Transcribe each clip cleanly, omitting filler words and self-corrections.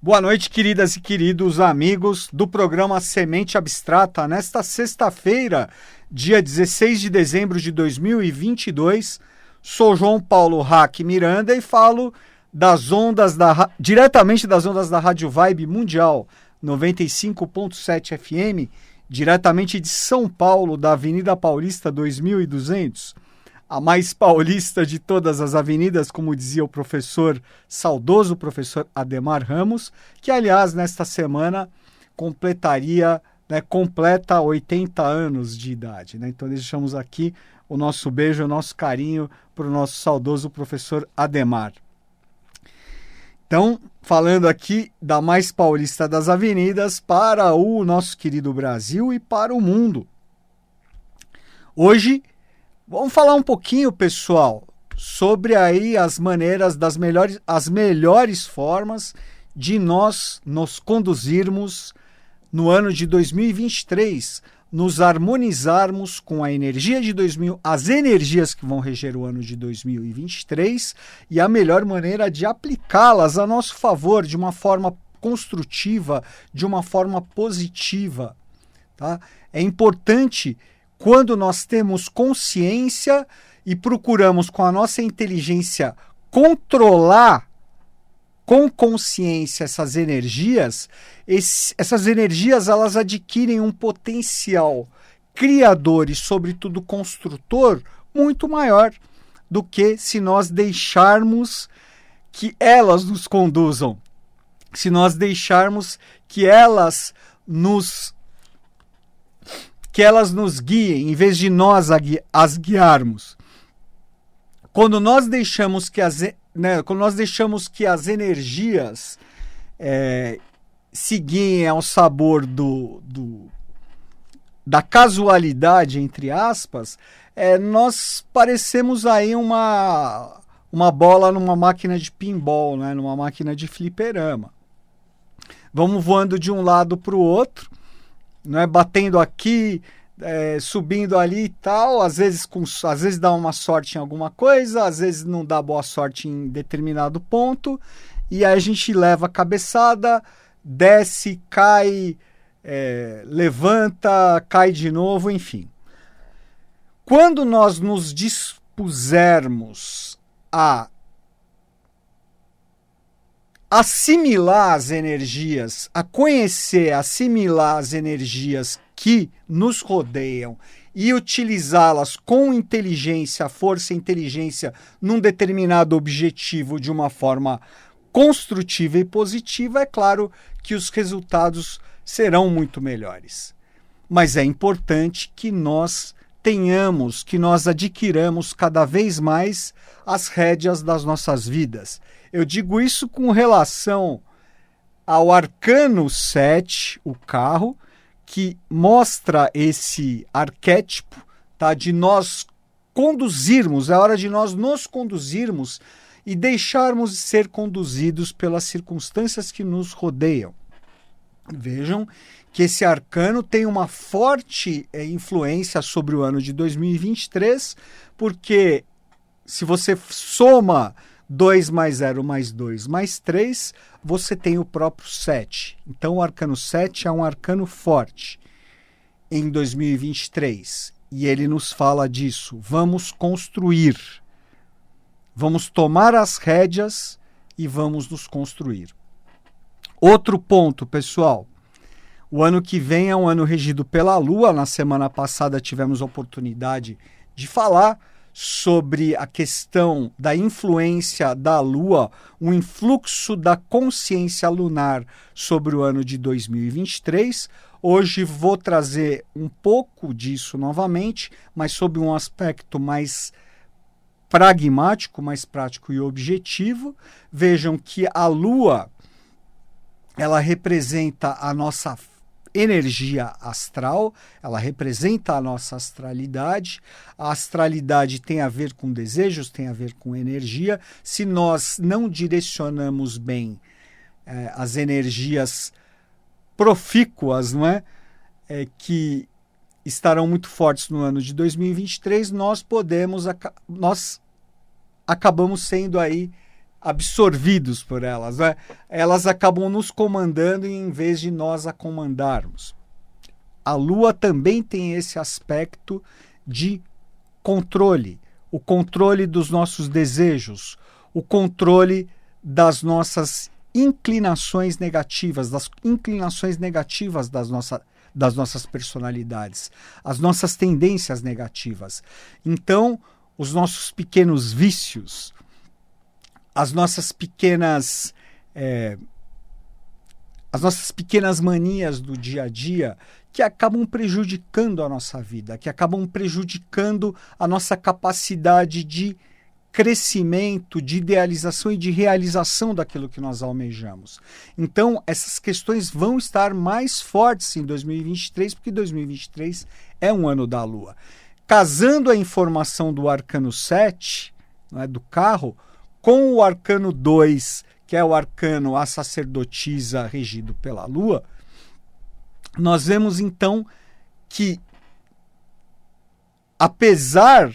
Boa noite, queridas e queridos amigos do programa Semente Abstrata. Nesta sexta-feira, dia 16 de dezembro de 2022, sou João Paulo Hack Miranda e falo diretamente das ondas da Rádio Vibe Mundial 95.7 FM, diretamente de São Paulo, da Avenida Paulista 2200. A mais paulista de todas as avenidas, como dizia o saudoso professor Ademar Ramos, que, aliás, nesta semana completa 80 anos de idade. Então, deixamos aqui o nosso beijo, o nosso carinho para o nosso saudoso professor Ademar. Então, falando aqui da mais paulista das avenidas para o nosso querido Brasil e para o mundo. Hoje, vamos falar um pouquinho, pessoal, sobre aí as melhores formas de nós nos conduzirmos no ano de 2023, nos harmonizarmos com a energia de as energias que vão reger o ano de 2023 e a melhor maneira de aplicá-las a nosso favor de uma forma construtiva, de uma forma positiva, tá? É importante, quando nós temos consciência e procuramos com a nossa inteligência controlar com consciência essas energias, essas energias elas adquirem um potencial criador e, sobretudo, construtor muito maior do que se nós deixarmos que elas nos conduzam, se nós deixarmos que elas nos guiem, em vez de nós as guiarmos. Quando nós deixamos que as energias se guiem ao sabor da casualidade, entre aspas, nós parecemos aí uma bola numa máquina de pinball, né? Numa máquina de fliperama. Vamos voando de um lado para o outro, né, batendo aqui, subindo ali e tal, às vezes dá uma sorte em alguma coisa, às vezes não dá boa sorte em determinado ponto, e aí a gente leva a cabeçada, desce, cai, levanta, cai de novo, enfim. Quando nós nos dispusermos a assimilar as energias, a conhecer, assimilar as energias que nos rodeiam e utilizá-las com inteligência, força e inteligência num determinado objetivo de uma forma construtiva e positiva, é claro que os resultados serão muito melhores. Mas é importante que nós adquiramos cada vez mais as rédeas das nossas vidas. Eu digo isso com relação ao Arcano 7, o carro, que mostra esse arquétipo, tá, de nós conduzirmos, é hora de nós nos conduzirmos e deixarmos de ser conduzidos pelas circunstâncias que nos rodeiam. Vejam que esse arcano tem uma forte influência sobre o ano de 2023, porque se você soma 2 mais 0 mais 2 mais 3, você tem o próprio 7. Então o arcano 7 é um arcano forte em 2023. E ele nos fala disso. Vamos construir. Vamos tomar as rédeas e vamos nos construir. Outro ponto, pessoal. O ano que vem é um ano regido pela Lua. Na semana passada tivemos a oportunidade de falar sobre a questão da influência da Lua, o influxo da consciência lunar sobre o ano de 2023. Hoje vou trazer um pouco disso novamente, mas sob um aspecto mais pragmático, mais prático e objetivo. Vejam que a Lua, ela representa a nossa energia astral, ela representa a nossa astralidade. A astralidade tem a ver com desejos, tem a ver com energia. Se nós não direcionamos bem as energias profícuas, não é? Que estarão muito fortes no ano de 2023, nós acabamos sendo aí absorvidos por elas, né? Elas acabam nos comandando em vez de nós a comandarmos. A Lua também tem esse aspecto de controle, o controle dos nossos desejos, o controle das nossas inclinações negativas, das nossas personalidades, as nossas tendências negativas. Então, os nossos pequenos vícios, as nossas pequenas manias do dia a dia, que acabam prejudicando a nossa vida, que acabam prejudicando a nossa capacidade de crescimento, de idealização e de realização daquilo que nós almejamos. Então, essas questões vão estar mais fortes em 2023, porque 2023 é um ano da Lua. Casando a informação do arcano 7, né, do carro, com o arcano 2, que é o arcano a sacerdotisa regido pela Lua, nós vemos então que, apesar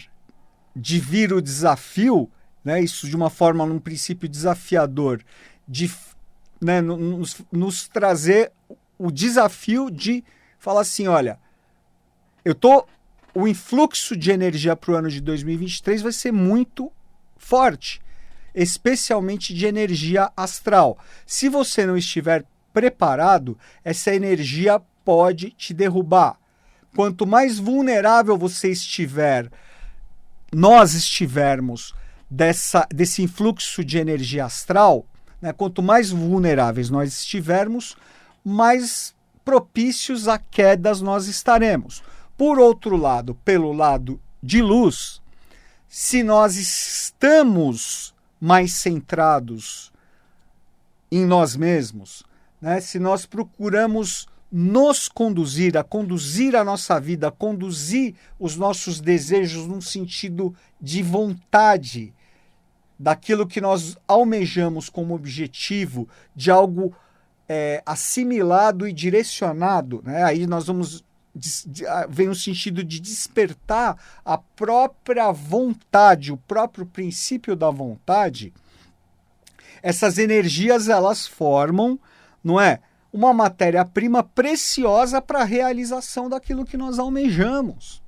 de vir o desafio, né, isso de uma forma, num princípio desafiador, de, né, nos trazer o desafio de falar assim, olha, o influxo de energia para o ano de 2023 vai ser muito forte, especialmente de energia astral. Se você não estiver preparado, essa energia pode te derrubar. Quanto mais vulnerável você estiver, nós estivermos desse influxo de energia astral, né, quanto mais vulneráveis nós estivermos, mais propícios a quedas nós estaremos. Por outro lado, pelo lado de luz, se nós estamos mais centrados em nós mesmos, né, se nós procuramos nos conduzir, a conduzir a nossa vida, a conduzir os nossos desejos num sentido de vontade, daquilo que nós almejamos como objetivo, de algo assimilado e direcionado, né? Aí nós vamos vem o sentido de despertar a própria vontade, o próprio princípio da vontade. Essas energias, elas formam, não é, uma matéria-prima preciosa para a realização daquilo que nós almejamos.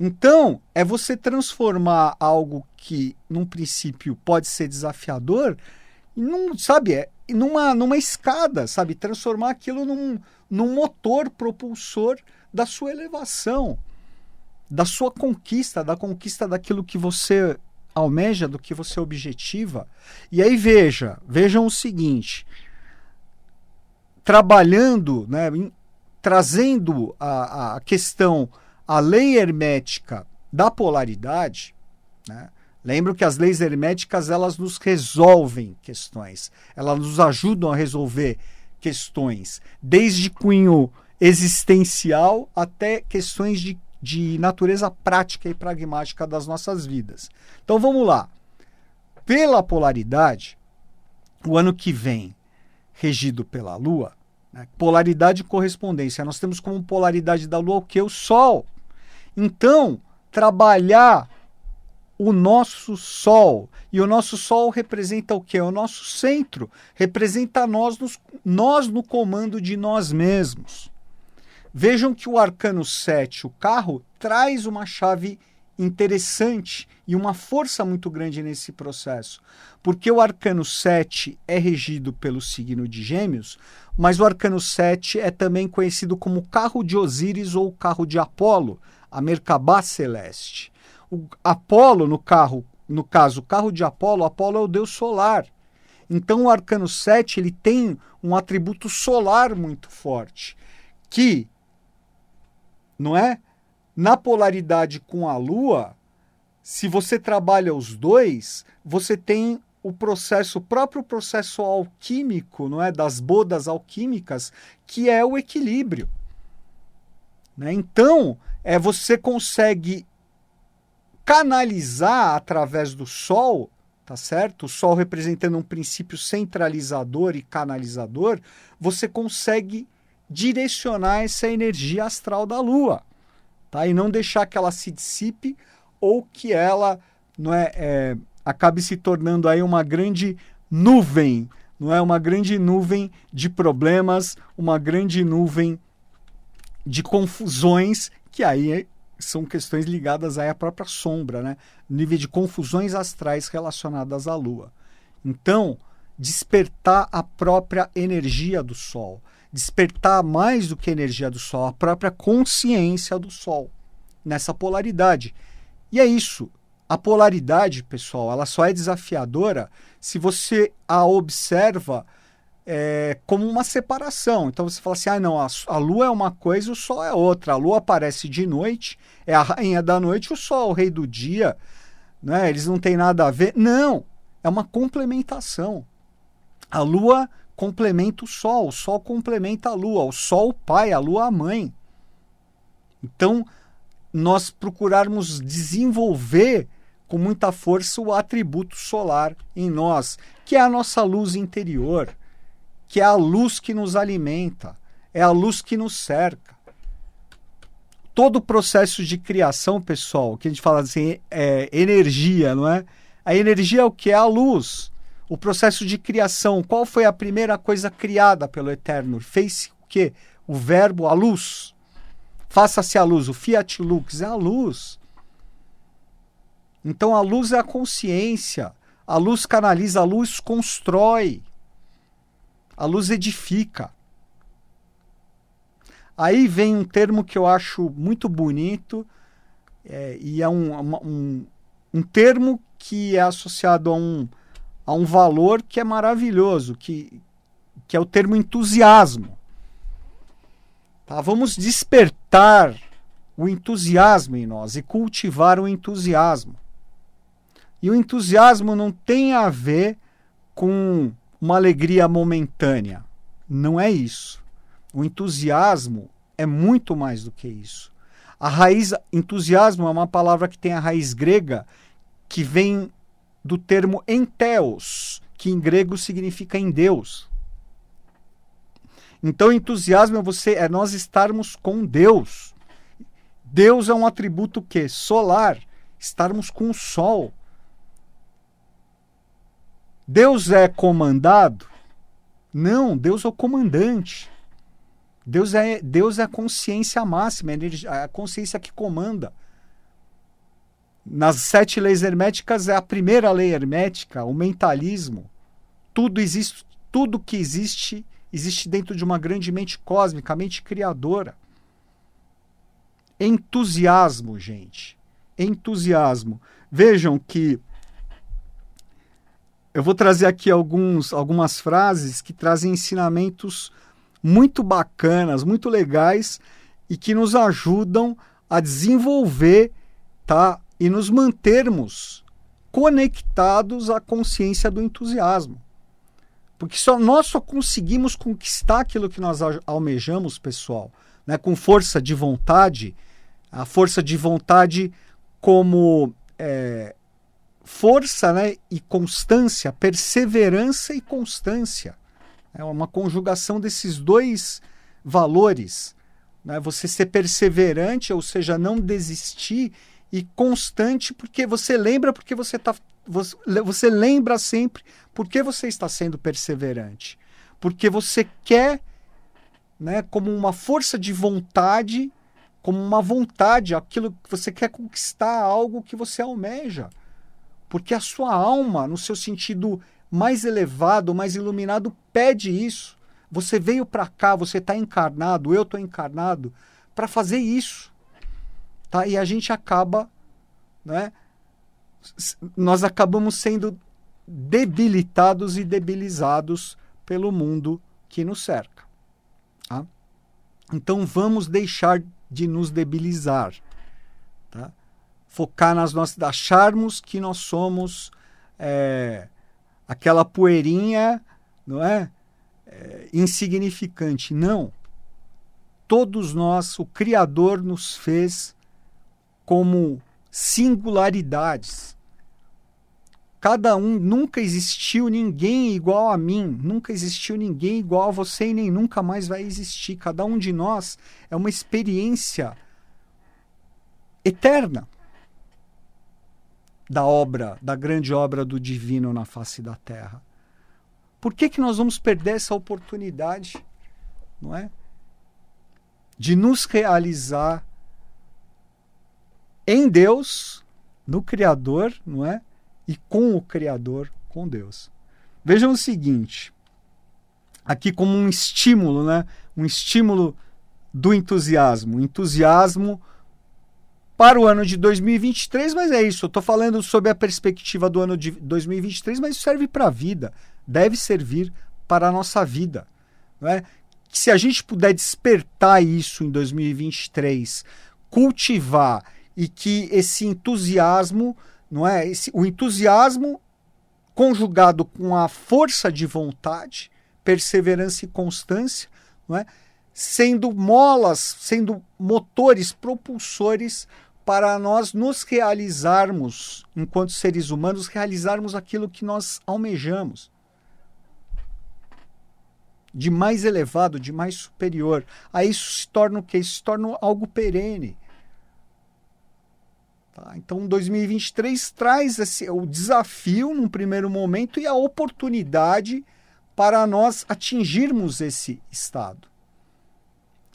Então, é você transformar algo que, num princípio, pode ser desafiador, numa escada, sabe? Transformar aquilo num motor propulsor da sua elevação, da sua conquista, da conquista daquilo que você almeja, do que você objetiva. E aí vejam o seguinte, trabalhando, né, trazendo a questão, a lei hermética da polaridade, né? Lembro que as leis herméticas, elas nos resolvem questões, elas nos ajudam a resolver questões, desde cunho existencial até questões de natureza prática e pragmática das nossas vidas. Então vamos lá. Pela polaridade, o ano que vem, regido pela Lua, né, polaridade e correspondência, nós temos como polaridade da Lua o quê? O Sol. Então, trabalhar o nosso Sol, e o nosso Sol representa o quê? O nosso centro, representa nós no comando de nós mesmos. Vejam que o arcano 7, o carro, traz uma chave interessante e uma força muito grande nesse processo, porque o arcano 7 é regido pelo signo de Gêmeos, mas o arcano 7 é também conhecido como carro de Osíris ou carro de Apolo, a Merkabah celeste. O Apolo, no caso, o carro de Apolo é o deus solar. Então o arcano 7 ele tem um atributo solar muito forte, que, não é? Na polaridade com a Lua, se você trabalha os dois, você tem o próprio processo alquímico, não é? Das bodas alquímicas, que é o equilíbrio. Né? Então, você consegue canalizar através do Sol, tá certo? O Sol representando um princípio centralizador e canalizador, você consegue direcionar essa energia astral da Lua, tá? E não deixar que ela se dissipe ou que ela acabe se tornando aí uma grande nuvem, não é? Uma grande nuvem de problemas, uma grande nuvem de confusões, que aí são questões ligadas aí à própria sombra, né? Nível de confusões astrais relacionadas à Lua. Então, despertar a própria energia do Sol, despertar mais do que a energia do Sol, a própria consciência do Sol, nessa polaridade. E é isso. A polaridade, pessoal, ela só é desafiadora se você a observa como uma separação. Então você fala assim, não, a Lua é uma coisa e o Sol é outra. A Lua aparece de noite, é a rainha da noite, o Sol é o rei do dia, né? Eles não têm nada a ver. Não, é uma complementação. A Lua complementa o Sol complementa a Lua, o Sol o pai, a Lua a mãe. Então, nós procurarmos desenvolver com muita força o atributo solar em nós, que é a nossa luz interior, que é a luz que nos alimenta, é a luz que nos cerca. Todo o processo de criação, pessoal, que a gente fala assim, é energia, não é? A energia é o que? É a luz. O processo de criação, qual foi a primeira coisa criada pelo Eterno? Fez o quê? O verbo, a luz. Faça-se a luz, o Fiat Lux é a luz. Então a luz é a consciência, a luz canaliza, a luz constrói, a luz edifica. Aí vem um termo que eu acho muito bonito, e é um termo que é associado a um valor que é maravilhoso, que é o termo entusiasmo. Tá? Vamos despertar o entusiasmo em nós e cultivar o entusiasmo. E o entusiasmo não tem a ver com uma alegria momentânea. Não é isso. O entusiasmo é muito mais do que isso. A raiz entusiasmo é uma palavra que tem a raiz grega que vem do termo entheos, que em grego significa em Deus. Então, entusiasmo é nós estarmos com Deus. Deus é um atributo que? Solar. Estarmos com o Sol. Deus é comandado? Não, Deus é o comandante. Deus é a consciência máxima, a consciência que comanda. Nas 7 leis herméticas é a primeira lei hermética, o mentalismo. Tudo que existe dentro de uma grande mente cósmica, a mente criadora. Entusiasmo, gente. Entusiasmo. Vejam que eu vou trazer aqui algumas frases que trazem ensinamentos muito bacanas, muito legais e que nos ajudam a desenvolver, tá? E nos mantermos conectados à consciência do entusiasmo. Porque nós só conseguimos conquistar aquilo que nós almejamos, pessoal, né? Com força de vontade, a força de vontade como força, né? E constância, perseverança e constância. É uma conjugação desses dois valores, né? Você ser perseverante, ou seja, não desistir, e constante, porque você lembra você lembra sempre porque você está sendo perseverante. Porque você quer, né, como uma força de vontade, como uma vontade, aquilo que você quer conquistar, algo que você almeja. Porque a sua alma, no seu sentido mais elevado, mais iluminado, pede isso. Você veio para cá, você está encarnado, eu estou encarnado, para fazer isso. Tá? E a gente acaba, né? Nós acabamos sendo debilitados e debilizados pelo mundo que nos cerca. Tá? Então vamos deixar de nos debilizar. Tá? Focar nas nossas, acharmos que nós somos aquela poeirinha, não é? Insignificante. Não. Todos nós, o Criador nos fez como singularidades. Cada um, nunca existiu ninguém igual a mim, nunca existiu ninguém igual a você e nem nunca mais vai existir. Cada um de nós é uma experiência eterna. da grande obra do divino na face da terra? Por que nós vamos perder essa oportunidade, não é? De nos realizar em Deus, no Criador, não é? E com o Criador, com Deus. Vejam o seguinte, aqui como um estímulo, né? Um estímulo do entusiasmo. Entusiasmo para o ano de 2023, mas é isso. Eu estou falando sobre a perspectiva do ano de 2023, mas isso serve para a vida. Deve servir para a nossa vida. Não é? Se a gente puder despertar isso em 2023, cultivar e que esse entusiasmo, não é? O entusiasmo conjugado com a força de vontade, perseverança e constância, não é? Sendo molas, sendo motores, propulsores para nós nos realizarmos, enquanto seres humanos, realizarmos aquilo que nós almejamos. De mais elevado, de mais superior. Aí isso se torna o quê? Isso se torna algo perene. Tá? Então, 2023 traz o desafio, num primeiro momento, e a oportunidade para nós atingirmos esse estado.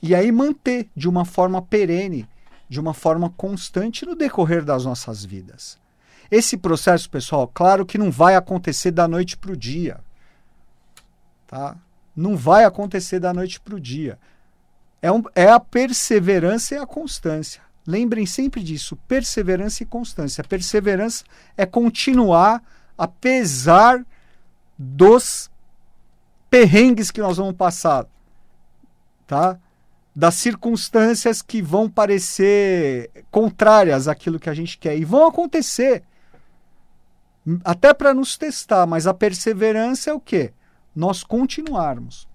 E aí manter de uma forma perene, de uma forma constante no decorrer das nossas vidas. Esse processo, pessoal, claro que não vai acontecer da noite para o dia. Tá? Não vai acontecer da noite para o dia. É a perseverança e a constância. Lembrem sempre disso, perseverança e constância. Perseverança é continuar apesar dos perrengues que nós vamos passar, tá? Das circunstâncias que vão parecer contrárias àquilo que a gente quer. E vão acontecer, até para nos testar, mas a perseverança é o quê? Nós continuarmos.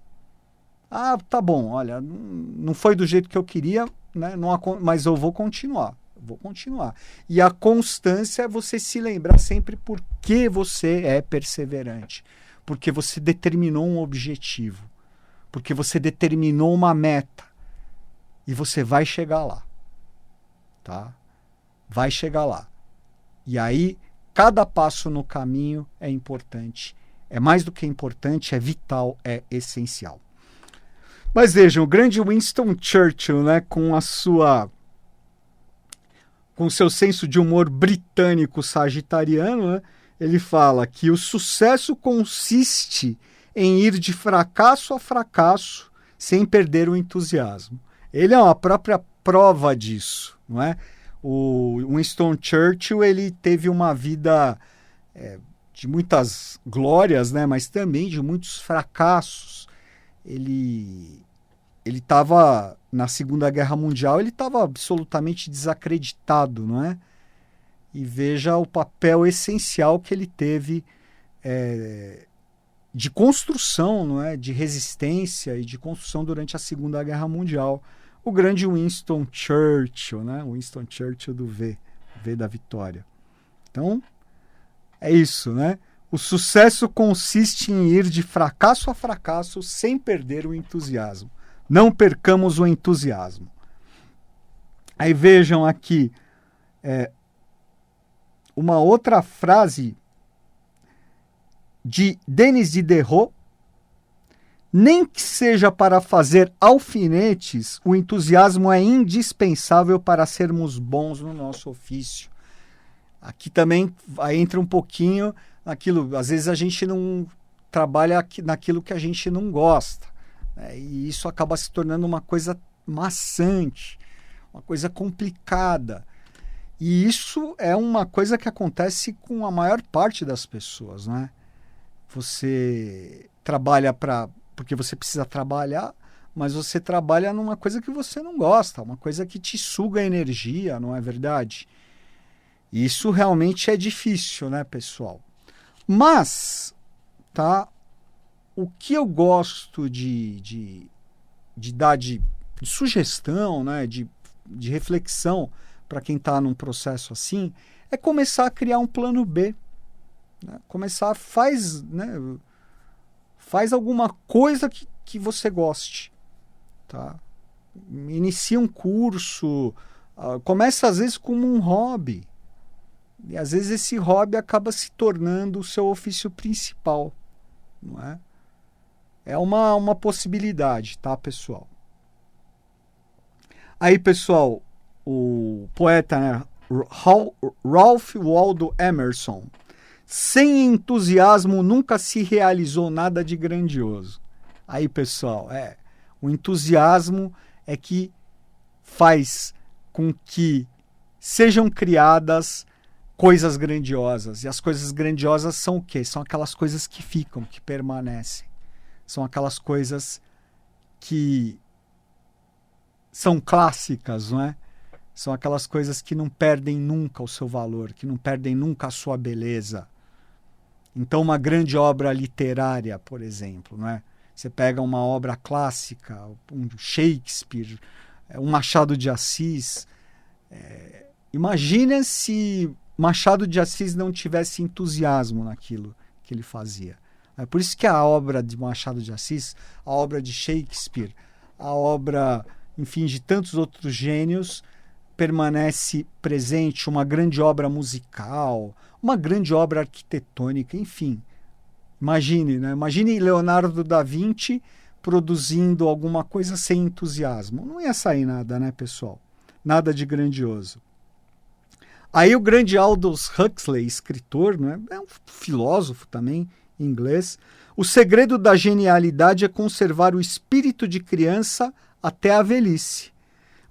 Ah, tá bom, olha, não foi do jeito que eu queria, né? Mas eu vou continuar. Vou continuar. E a constância é você se lembrar sempre por que você é perseverante. Porque você determinou um objetivo. Porque você determinou uma meta. E você vai chegar lá. Tá? Vai chegar lá. E aí, cada passo no caminho é importante. É mais do que importante, é vital, é essencial. Mas vejam, o grande Winston Churchill, né, com seu senso de humor britânico sagitariano, né, ele fala que o sucesso consiste em ir de fracasso a fracasso sem perder o entusiasmo. Ele é uma própria prova disso, não é? O Winston Churchill, ele teve uma vida de muitas glórias, né, mas também de muitos fracassos. Ele estava na Segunda Guerra Mundial, ele estava absolutamente desacreditado, não é? E veja o papel essencial que ele teve de construção, não é? De resistência e de construção durante a Segunda Guerra Mundial. O grande Winston Churchill, né? Winston Churchill do V da vitória. Então, é isso, né? O sucesso consiste em ir de fracasso a fracasso sem perder o entusiasmo. Não percamos o entusiasmo. Aí vejam aqui uma outra frase de Denis Diderot. Nem que seja para fazer alfinetes, o entusiasmo é indispensável para sermos bons no nosso ofício. Aqui também entra um pouquinho naquilo, às vezes a gente não trabalha naquilo que a gente não gosta, né? E isso acaba se tornando uma coisa maçante, uma coisa complicada. E isso é uma coisa que acontece com a maior parte das pessoas, né? Você trabalha porque você precisa trabalhar, mas você trabalha numa coisa que você não gosta, uma coisa que te suga energia, não é verdade? Isso realmente é difícil, né, pessoal? Mas, tá, o que eu gosto de dar de sugestão, né, de reflexão para quem está num processo assim, é começar a criar um plano B. Né? Faz alguma coisa que você goste. Tá? Inicia um curso, começa às vezes como um hobby. E às vezes esse hobby acaba se tornando o seu ofício principal, não é? É uma possibilidade, tá, pessoal? Aí, pessoal, o poeta, né, Ralph Waldo Emerson: sem entusiasmo nunca se realizou nada de grandioso. Aí, pessoal, o entusiasmo é que faz com que sejam criadas coisas grandiosas. E as coisas grandiosas são o quê? São aquelas coisas que ficam, que permanecem. São aquelas coisas que são clássicas, não é? São aquelas coisas que não perdem nunca o seu valor, que não perdem nunca a sua beleza. Então, uma grande obra literária, por exemplo, não é? Você pega uma obra clássica, um Shakespeare, um Machado de Assis. Imagina se Machado de Assis não tivesse entusiasmo naquilo que ele fazia. É por isso que a obra de Machado de Assis, a obra de Shakespeare, a obra, enfim, de tantos outros gênios, permanece presente, uma grande obra musical, uma grande obra arquitetônica, enfim. Imagine, né? Imagine Leonardo da Vinci produzindo alguma coisa sem entusiasmo. Não ia sair nada, né, pessoal? Nada de grandioso. Aí o grande Aldous Huxley, escritor, né? É um filósofo também, inglês. O segredo da genialidade é conservar o espírito de criança até a velhice,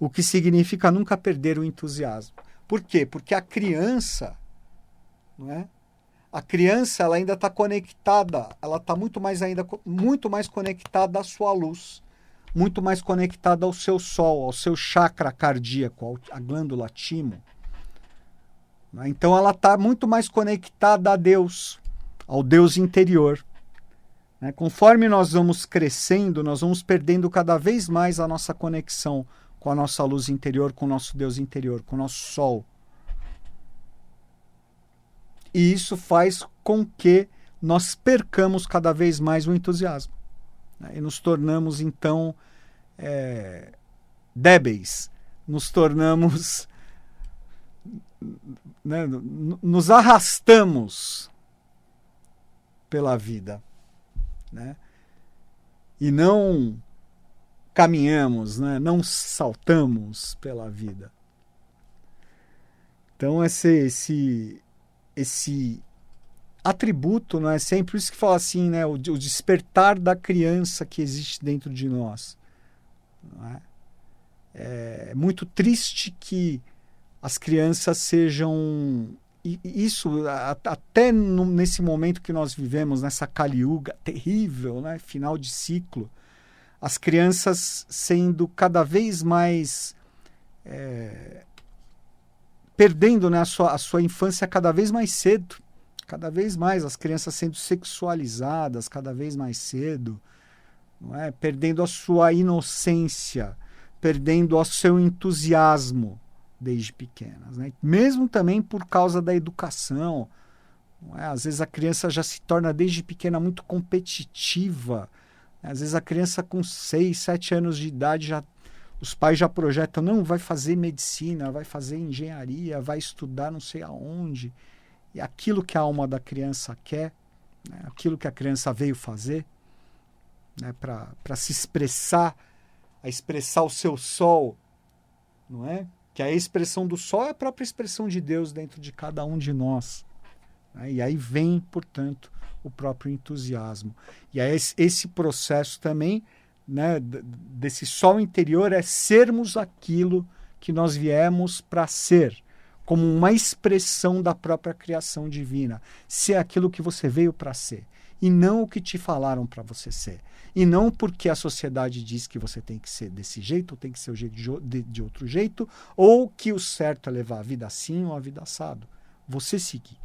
o que significa nunca perder o entusiasmo. Por quê? Porque a criança, não é? A criança, ela ainda está conectada, ela está muito mais conectada à sua luz, muito mais conectada ao seu sol, ao seu chakra cardíaco, à glândula timo. Então ela está muito mais conectada a Deus, ao Deus interior. Conforme nós vamos crescendo, nós vamos perdendo cada vez mais a nossa conexão com a nossa luz interior, com o nosso Deus interior, com o nosso sol. E isso faz com que nós percamos cada vez mais o entusiasmo. E nos tornamos, então, débeis. Nos tornamos... né, nos arrastamos pela vida. Né? E não caminhamos, né? Não saltamos pela vida. Então esse atributo, não é sempre isso que fala assim, né? O despertar da criança que existe dentro de nós. Não é? É muito triste que as crianças sejam... Isso, até nesse momento que nós vivemos, nessa Kali Yuga terrível, né? Final de ciclo, as crianças sendo cada vez mais... perdendo, né, a sua infância cada vez mais cedo. Cada vez mais as crianças sendo sexualizadas cada vez mais cedo, não é? Perdendo a sua inocência, perdendo o seu entusiasmo desde pequenas, né? Mesmo também por causa da educação, não é? Às vezes a criança já se torna desde pequena muito competitiva, né? Às vezes a criança com 6, 7 anos de idade, os pais já projetam, não, vai fazer medicina, vai fazer engenharia, vai estudar não sei aonde, e aquilo que a alma da criança quer, né? Aquilo que a criança veio fazer, né? Para se expressar, a expressar o seu sol, não é? Que a expressão do sol é a própria expressão de Deus dentro de cada um de nós. Né? E aí vem, portanto, o próprio entusiasmo. E aí esse processo também, né, desse sol interior é sermos aquilo que nós viemos para ser, como uma expressão da própria criação divina. Ser aquilo que você veio para ser. E não o que te falaram para você ser. E não porque a sociedade diz que você tem que ser desse jeito, ou tem que ser de outro jeito, ou que o certo é levar a vida assim ou a vida assado. Você seguir.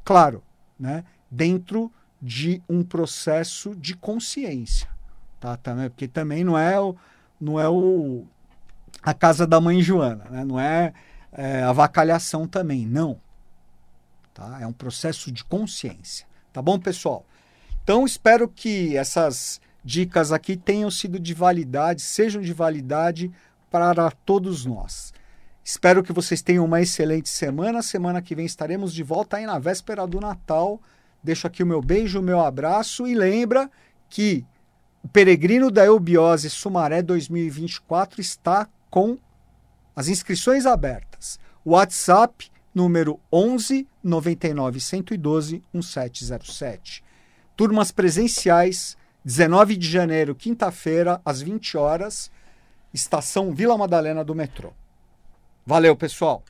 Claro, né? Dentro de um processo de consciência. Tá? Porque também não é a casa da mãe Joana, né? Não é avacalhação também, não. Tá? É um processo de consciência. Tá bom, pessoal? Então, espero que essas dicas aqui tenham sido de validade, sejam de validade para todos nós. Espero que vocês tenham uma excelente semana. Semana que vem estaremos de volta aí na véspera do Natal. Deixo aqui o meu beijo, o meu abraço e lembra que o Peregrino da Eubiose Sumaré 2024 está com as inscrições abertas. WhatsApp, número 11 99 112 1707. Turmas presenciais, 19 de janeiro, quinta-feira, às 20 horas, estação Vila Madalena do metrô. Valeu, pessoal!